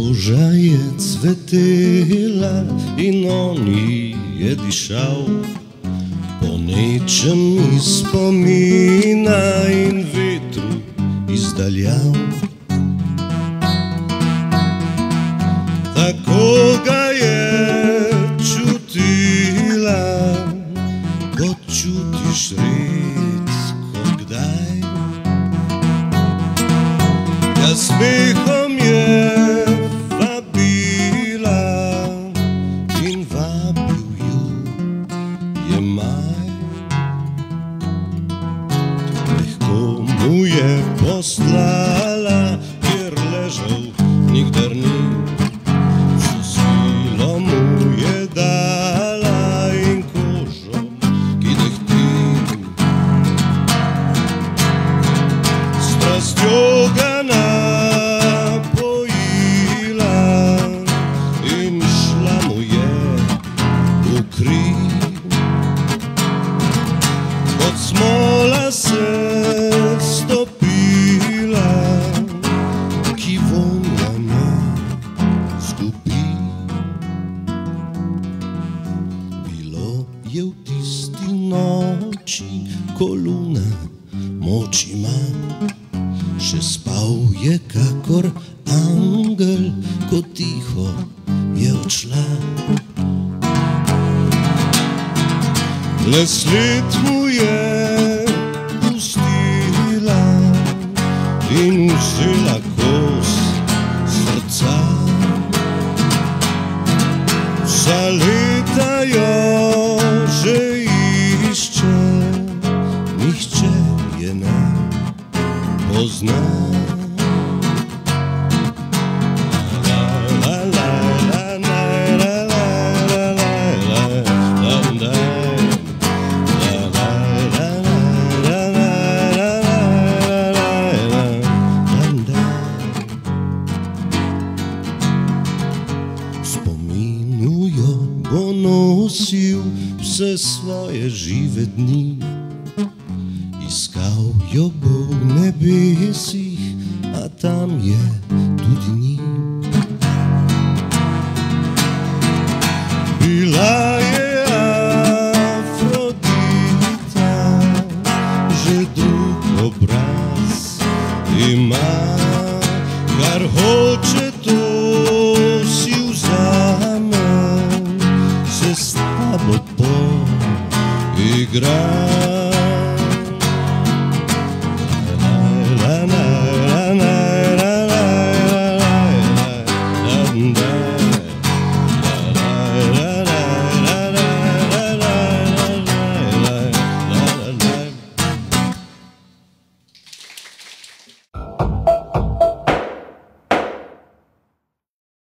Roža je cvetela in on ji je dišal, po nečem iz spomina in vetru izdaljav. Tako ga je čutila, kot čutiš redko kdaj. Ja, smehom je vabila in vabil ju je maj. Lehko mu je poslala, kjer ležal nikdar ni. Silo mu je dala in kožo, ki dehti. Strastjo ga napojila in šla mu je v kri. Kot smola se stopila, ki vonja ne zgubi. Bilo je v tisti noči, ko luna moč ima. Še spal je kakor angel, ko tiho je odšla. Le sled mu je pustila in vzela kos srca. Vsa leta jo že išče, nihče je ne pozna. Spominu jo bo nosil vse svoje žive dni, iskal jo bo v nebesih, a tam je tudi ni. Bila je Afrodita, že drug obraz ima, kar hoče to si vzame, se s tabo poigra.